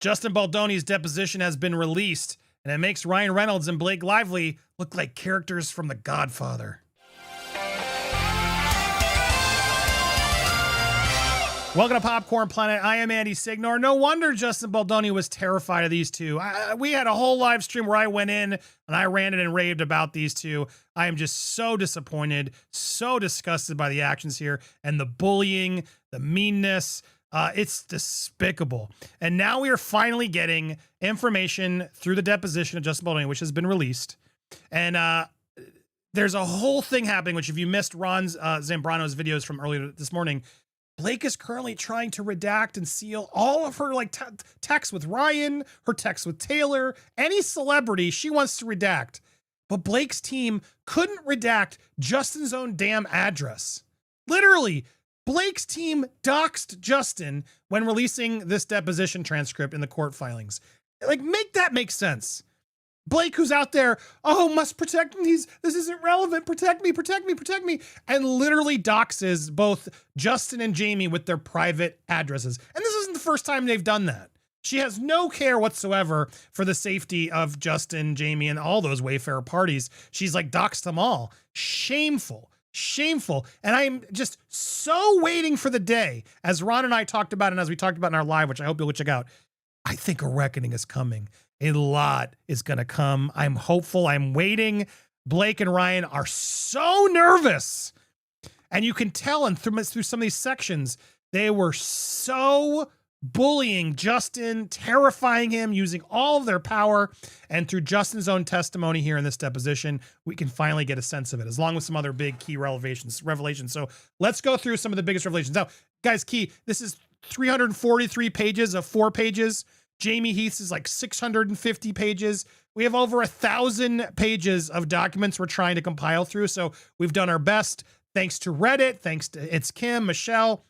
Justin Baldoni's deposition has been released, and it makes Ryan Reynolds and Blake Lively look like characters from The Godfather. Welcome to Popcorn Planet. I am Andy Signore. No wonder Justin Baldoni was terrified of these two. We had a whole live stream where I went in and I ranted and raved about these two. I am just so disappointed, so disgusted by the actions here and the bullying, the meanness. It's despicable. And now we are finally getting information through the deposition of Justin Baldoni, which has been released. And there's a whole thing happening, which if you missed Ron Zambrano's videos from earlier this morning, Blake is currently trying to redact and seal all of her texts with Ryan, her texts with Taylor, any celebrity she wants to redact. But Blake's team couldn't redact Justin's own damn address. Literally, Blake's team doxed Justin when releasing this deposition transcript in the court filings. Like, make that make sense. Blake, who's out there, oh, must protect me. This isn't relevant. Protect me, protect me, protect me. And literally doxes both Justin and Jamie with their private addresses. And this isn't the first time they've done that. She has no care whatsoever for the safety of Justin, Jamie, and all those Wayfarer parties. She's like doxed them all. Shameful. Shameful. And I'm just so waiting for the day, as Ron and I talked about, and as we talked about in our live, which I hope you'll check out, I think a reckoning is coming. A lot is going to come. I'm hopeful. I'm waiting. Blake and Ryan are so nervous. And you can tell, and through some of these sections, they were so bullying Justin, terrifying him, using all of their power. And through Justin's own testimony here in this deposition, we can finally get a sense of it, as long as some other big key revelations. So let's go through some of the biggest revelations. Now, guys, this is 343 pages of 4 pages. Jamie Heath's is like 650 pages. We have over 1,000 pages of documents we're trying to compile through. So we've done our best. Thanks to Reddit, thanks to It's Kim, Michelle,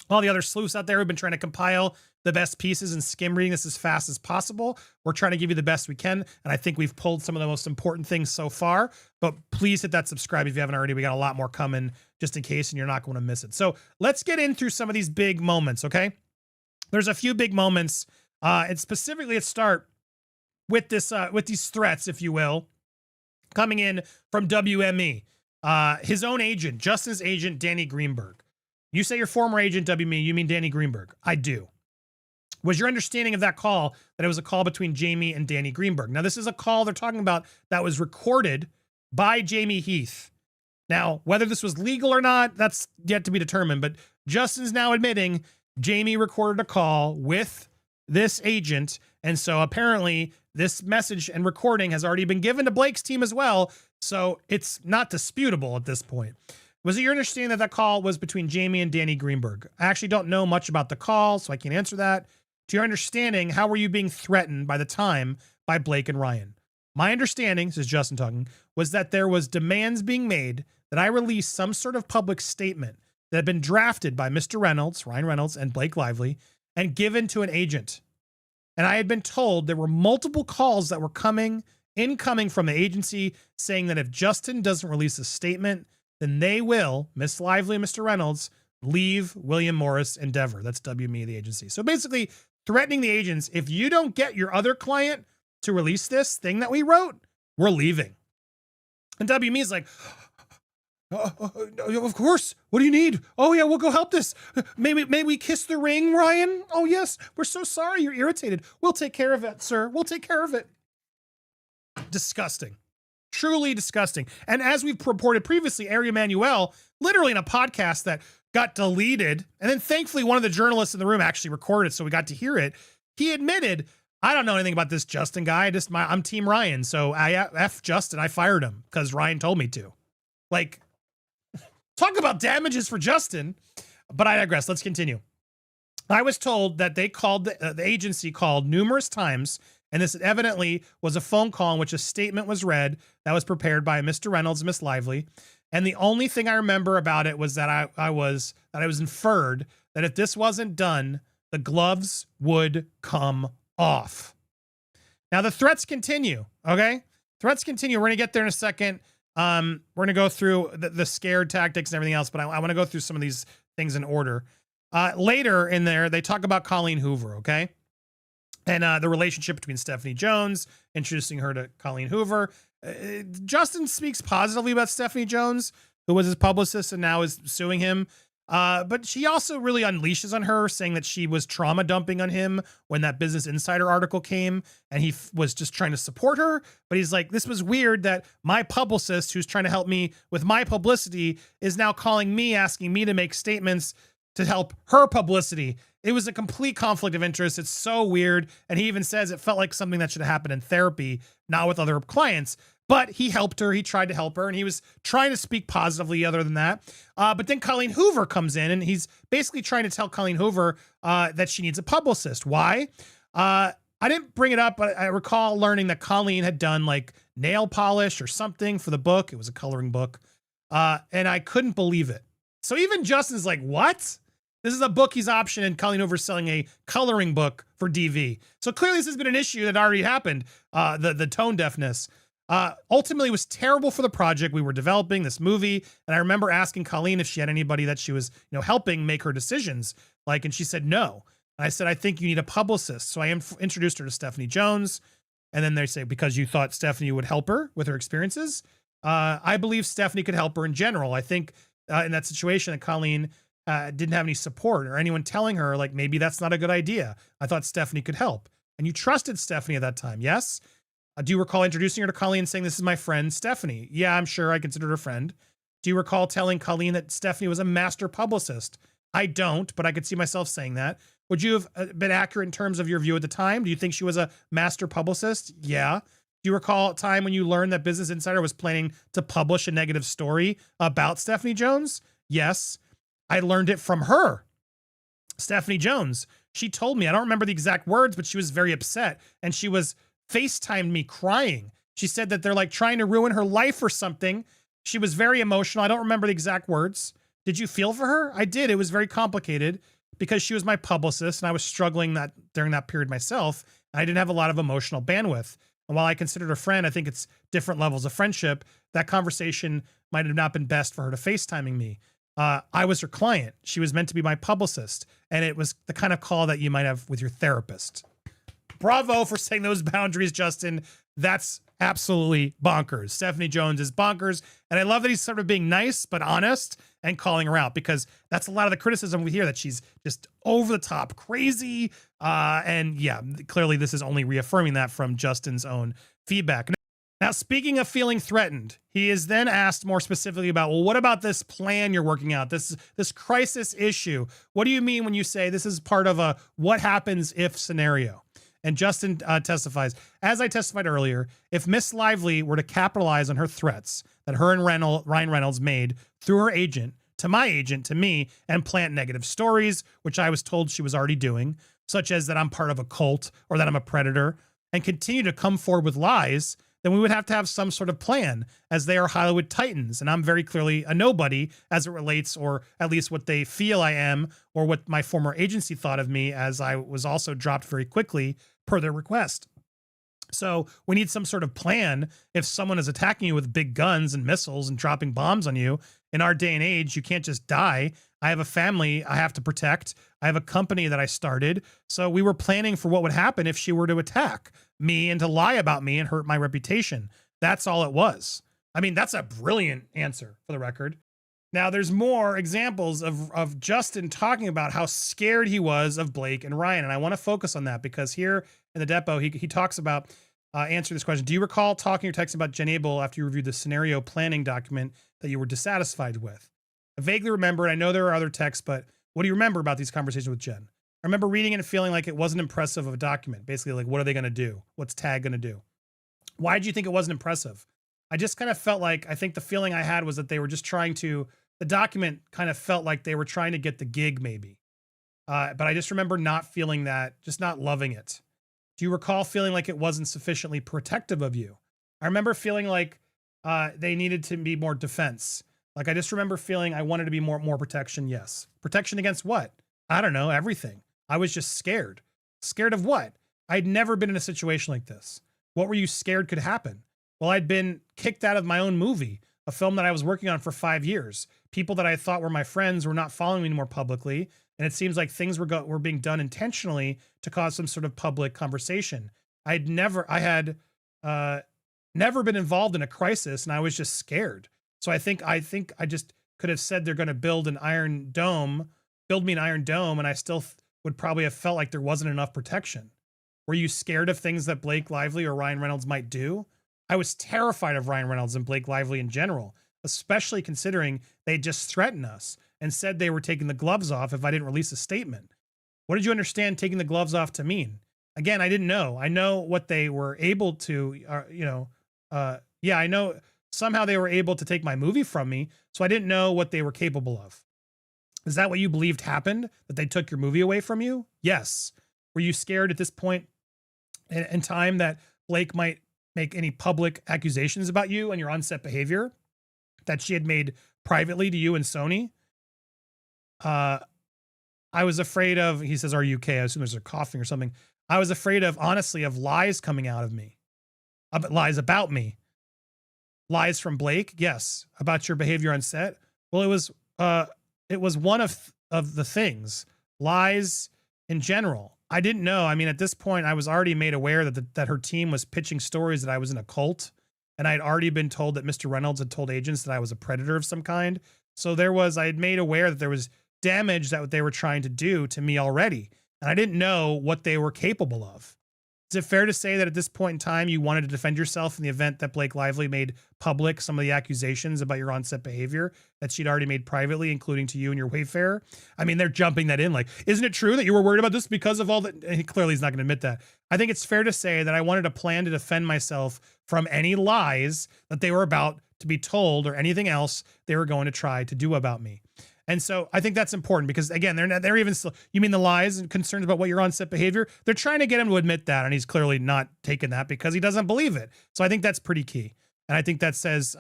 all the other sleuths out there who've been trying to compile the best pieces and skim reading this as fast as possible. We're trying to give you the best we can. And I think we've pulled some of the most important things so far, but please hit that subscribe if you haven't already. We got a lot more coming just in case, and you're not going to miss it. So let's get in through some of these big moments. Okay. There's a few big moments. And specifically, let's start with this, with these threats, if you will, coming in from WME, his own agent, Justin's agent, Danny Greenberg. You say your former agent, WME, you mean Danny Greenberg. I do. Was your understanding of that call that it was a call between Jamie and Danny Greenberg? Now, this is a call they're talking about that was recorded by Jamie Heath. Now, whether this was legal or not, that's yet to be determined. But Justin's now admitting Jamie recorded a call with this agent. And so apparently this message and recording has already been given to Blake's team as well. So it's not disputable at this point. Was it your understanding that that call was between Jamie and Danny Greenberg? I actually don't know much about the call, so I can't answer that. To your understanding, how were you being threatened by the time by Blake and Ryan? My understanding, this is Justin talking, was that there was demands being made that I release some sort of public statement that had been drafted by Mr. Reynolds, Ryan Reynolds, and Blake Lively, and given to an agent. And I had been told there were multiple calls that were incoming from the agency saying that if Justin doesn't release a statement, then they will, Miss Lively and Mr. Reynolds, leave William Morris Endeavor. That's WME, the agency. So basically threatening the agents, if you don't get your other client to release this thing that we wrote, we're leaving. And WME is like, of course. What do you need? Oh yeah, we'll go help this. May we kiss the ring, Ryan? Oh yes. We're so sorry you're irritated. We'll take care of it, sir. We'll take care of it. Disgusting. Truly disgusting. And as we've reported previously, Ari Emanuel, literally in a podcast that got deleted, and then thankfully one of the journalists in the room actually recorded it, so we got to hear it. He admitted, I don't know anything about this Justin guy. I'm Team Ryan. So I F Justin. I fired him because Ryan told me to. Like, talk about damages for Justin, but I digress. Let's continue. I was told that they called, the agency called numerous times, and this evidently was a phone call in which a statement was read that was prepared by Mr. Reynolds and Miss Lively. And the only thing I remember about it was that I was inferred that if this wasn't done, the gloves would come off. Now the threats continue. Okay. Threats continue. We're going to get there in a second. We're going to go through the scared tactics and everything else, but I want to go through some of these things in order. Later in there, they talk about Colleen Hoover. Okay. and the relationship between Stephanie Jones, introducing her to Colleen Hoover. Justin speaks positively about Stephanie Jones, who was his publicist and now is suing him. But she also really unleashes on her, saying that she was trauma dumping on him when that Business Insider article came, and he was just trying to support her. But he's like, this was weird that my publicist, who's trying to help me with my publicity, is now calling me, asking me to make statements to help her publicity. It was a complete conflict of interest. It's so weird. And he even says it felt like something that should have happened in therapy, not with other clients. But he helped her. He tried to help her, and he was trying to speak positively other than that. But then Colleen Hoover comes in, and he's basically trying to tell Colleen Hoover that she needs a publicist. Why? I didn't bring it up, but I recall learning that Colleen had done like nail polish or something for the book. It was a coloring book. And I couldn't believe it. So even Justin's like, what? This is a book he's optioned, and Colleen Hoover's selling a coloring book for DV. So clearly this has been an issue that already happened, the tone deafness. Ultimately, it was terrible for the project. We were developing this movie, and I remember asking Colleen if she had anybody that she was, helping make her decisions. And she said no. And I said, I think you need a publicist. So I introduced her to Stephanie Jones, and then they say, because you thought Stephanie would help her with her experiences. I believe Stephanie could help her in general. I think in that situation that Colleen didn't have any support or anyone telling her, like, maybe that's not a good idea. I thought Stephanie could help. And you trusted Stephanie at that time, yes? Do you recall introducing her to Colleen and saying, this is my friend, Stephanie? Yeah, I'm sure I considered her a friend. Do you recall telling Colleen that Stephanie was a master publicist? I don't, but I could see myself saying that. Would you have been accurate in terms of your view at the time? Do you think she was a master publicist? Yeah. Do you recall a time when you learned that Business Insider was planning to publish a negative story about Stephanie Jones? Yes. I learned it from her. Stephanie Jones. She told me, I don't remember the exact words, but she was very upset, and she was FaceTimed me crying. She said that they're like trying to ruin her life or something. She was very emotional. I don't remember the exact words. Did you feel for her? I did. It was very complicated because she was my publicist, and I was struggling during that period myself. And I didn't have a lot of emotional bandwidth. And while I considered her a friend, I think it's different levels of friendship. That conversation might have not been best for her to FaceTiming me. I was her client. She was meant to be my publicist. And it was the kind of call that you might have with your therapist. Bravo for saying those boundaries, Justin. That's absolutely bonkers. Stephanie Jones is bonkers. And I love that he's sort of being nice, but honest and calling her out, because that's a lot of the criticism we hear, that she's just over the top crazy. And yeah, clearly this is only reaffirming that from Justin's own feedback. Now, speaking of feeling threatened, he is then asked more specifically about, well, what about this plan you're working out, this crisis issue? What do you mean when you say this is part of a what happens if scenario? And Justin testifies, as I testified earlier, if Miss Lively were to capitalize on her threats that her and Ryan Reynolds made through her agent, to my agent, to me, and plant negative stories, which I was told she was already doing, such as that I'm part of a cult or that I'm a predator, and continue to come forward with lies, then we would have to have some sort of plan, as they are Hollywood titans, and I'm very clearly a nobody as it relates, or at least what they feel I am, or what my former agency thought of me, as I was also dropped very quickly per their request. So we need some sort of plan. If someone is attacking you with big guns and missiles and dropping bombs on you, in our day and age, you can't just die. I have a family I have to protect. I have a company that I started. So we were planning for what would happen if she were to attack me and to lie about me and hurt my reputation. That's all it was. I mean, that's a brilliant answer, for the record. Now, there's more examples of Justin talking about how scared he was of Blake and Ryan. And I want to focus on that, because here in the Depo, he talks about answering this question. Do you recall talking or texting about Jen Abel after you reviewed the scenario planning document that you were dissatisfied with? I vaguely remember, and I know there are other texts, but what do you remember about these conversations with Jen? I remember reading it and feeling like it wasn't impressive of a document. Basically, like, what are they going to do? What's TAG going to do? Why did you think it wasn't impressive? I just kind of felt like, I think the feeling I had was that they were just trying to, the document kind of felt like they were trying to get the gig maybe. But I just remember not feeling that, just not loving it. Do you recall feeling like it wasn't sufficiently protective of you? I remember feeling like they needed to be more defense. Like, I just remember feeling I wanted to be more protection. Yes. Protection against what? I don't know. Everything. I was just scared. Scared of what? I'd never been in a situation like this. What were you scared could happen? Well, I'd been kicked out of my own movie, a film that I was working on for 5 years. People that I thought were my friends were not following me anymore publicly. And it seems like things were being done intentionally to cause some sort of public conversation. I had never been involved in a crisis, and I was just scared. So I think I just could have said they're going to build me an iron dome, and I still would probably have felt like there wasn't enough protection. Were you scared of things that Blake Lively or Ryan Reynolds might do? I was terrified of Ryan Reynolds and Blake Lively in general, especially considering they just threatened us and said they were taking the gloves off if I didn't release a statement. What did you understand taking the gloves off to mean? Again, I didn't know. I know what they were able to, I know somehow they were able to take my movie from me, so I didn't know what they were capable of. Is that what you believed happened? That they took your movie away from you? Yes. Were you scared at this point in time that Blake might make any public accusations about you and your on-set behavior that she had made privately to you and Sony? I was afraid of, he says, are you okay? I assume there's a coughing or something. I was afraid of, honestly, of lies coming out of me, lies about me, lies from Blake. Yes. About your behavior on set. Well, it was one of the things, lies in general. I didn't know. I mean, at this point I was already made aware that her team was pitching stories that I was in a cult. And I had already been told that Mr. Reynolds had told agents that I was a predator of some kind. So I had made aware that there was damage that they were trying to do to me already. And I didn't know what they were capable of. Is it fair to say that at this point in time, you wanted to defend yourself in the event that Blake Lively made public some of the accusations about your on-set behavior that she'd already made privately, including to you and your Wayfarer? I mean, they're jumping that in like, isn't it true that you were worried about this because of all that? And he clearly is not going to admit that. I think it's fair to say that I wanted a plan to defend myself from any lies that they were about to be told or anything else they were going to try to do about me. And so I think that's important because, again, they're even still, you mean the lies and concerns about what your on-set behavior? They're trying to get him to admit that. And he's clearly not taking that because he doesn't believe it. So I think that's pretty key. And I think that says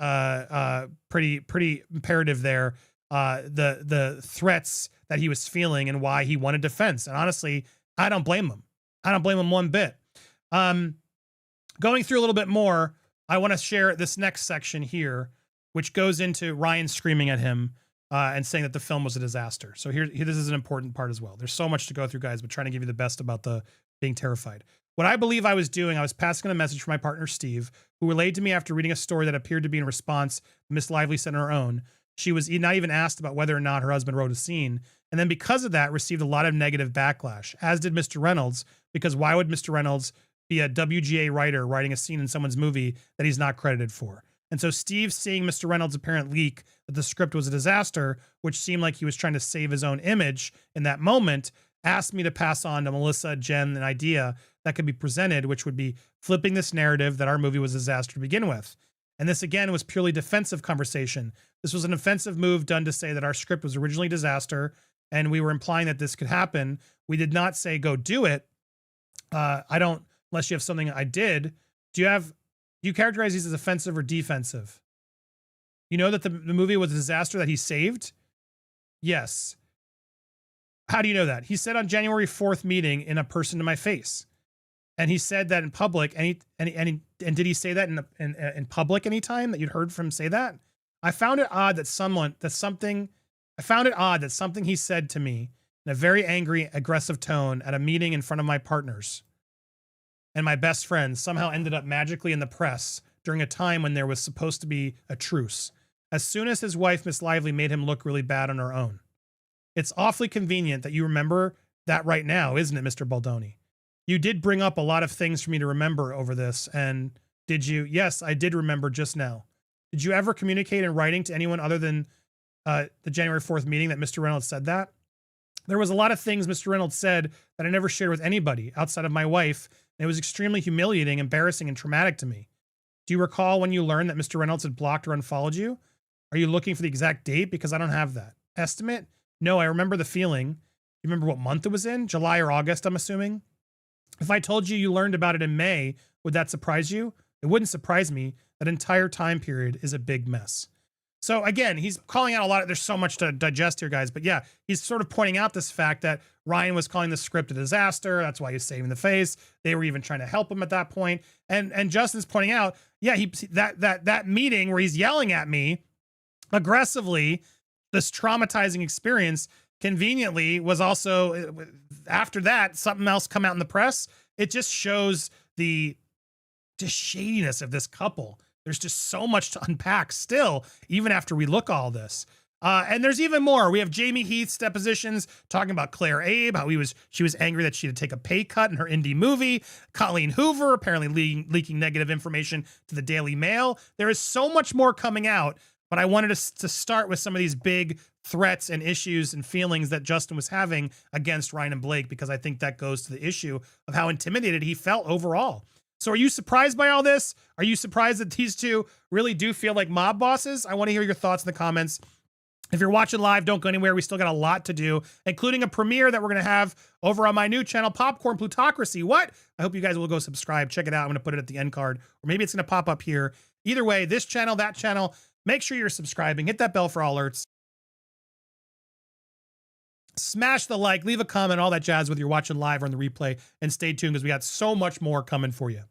pretty imperative there, the threats that he was feeling and why he wanted defense. And honestly, I don't blame him. I don't blame him one bit. Going through a little bit more, I want to share this next section here, which goes into Ryan screaming at him and saying that the film was a disaster. So here, this is an important part as well. There's so much to go through, guys, but trying to give you the best about the being terrified. What I believe I was doing, I was passing on a message from my partner, Steve, who relayed to me after reading a story that appeared to be in response Miss Lively sent on her own. She was not even asked about whether or not her husband wrote a scene. And then because of that, received a lot of negative backlash, as did Mr. Reynolds, because why would Mr. Reynolds be a WGA writer writing a scene in someone's movie that he's not credited for? And so Steve, seeing Mr. Reynolds' apparent leak that the script was a disaster, which seemed like he was trying to save his own image in that moment, asked me to pass on to Melissa, Jen, an idea that could be presented, which would be flipping this narrative that our movie was a disaster to begin with. And this, again, was purely defensive conversation. This was an offensive move done to say that our script was originally a disaster, and we were implying that this could happen. We did not say, go do it. I don't, unless you have something I did. Do you categorize these as offensive or defensive? You know that the movie was a disaster that he saved? Yes. How do you know that? He said on January 4th meeting in a person to my face. And he said that in public. And did he say that in public anytime that you'd heard from him say that? I found it odd that something he said to me in a very angry, aggressive tone at a meeting in front of my partners and my best friends somehow ended up magically in the press during a time when there was supposed to be a truce, as soon as his wife, Miss Lively, made him look really bad on her own. It's awfully convenient that you remember that right now, isn't it, Mr. Baldoni? You did bring up a lot of things for me to remember over this, and did you? Yes, I did remember just now. Did you ever communicate in writing to anyone other than the January 4th meeting that Mr. Reynolds said that? There was a lot of things Mr. Reynolds said that I never shared with anybody outside of my wife. And it was extremely humiliating, embarrassing, and traumatic to me. Do you recall when you learned that Mr. Reynolds had blocked or unfollowed you? Are you looking for the exact date? Because I don't have that. Estimate? No, I remember the feeling. You remember what month it was in? July or August, I'm assuming? If I told you learned about it in May, would that surprise you? It wouldn't surprise me. That entire time period is a big mess. So again, he's calling out a lot. There's so much to digest here, guys. But yeah, he's sort of pointing out this fact that Ryan was calling the script a disaster. That's why he's saving the face. They were even trying to help him at that point. And Justin's pointing out, yeah, that meeting where he's yelling at me aggressively, this traumatizing experience, conveniently was also, after that, something else come out in the press. It just shows the just shadiness of this couple. There's just so much to unpack still, even after we look all this. And there's even more. We have Jamie Heath's depositions talking about Claire Abe, how she was angry that she had to take a pay cut in her indie movie. Colleen Hoover apparently leaking negative information to the Daily Mail. There is so much more coming out, but I wanted to start with some of these big threats and issues and feelings that Justin was having against Ryan and Blake, because I think that goes to the issue of how intimidated he felt overall. So are you surprised by all this? Are you surprised that these two really do feel like mob bosses? I want to hear your thoughts in the comments. If you're watching live, don't go anywhere. We still got a lot to do, including a premiere that we're going to have over on my new channel, Popcorn Plutocracy. What? I hope you guys will go subscribe. Check it out. I'm going to put it at the end card, or maybe it's going to pop up here. Either way, this channel, that channel, make sure you're subscribing. Hit that bell for all alerts. Smash the like, leave a comment, all that jazz, whether you're watching live or on the replay, and stay tuned because we got so much more coming for you.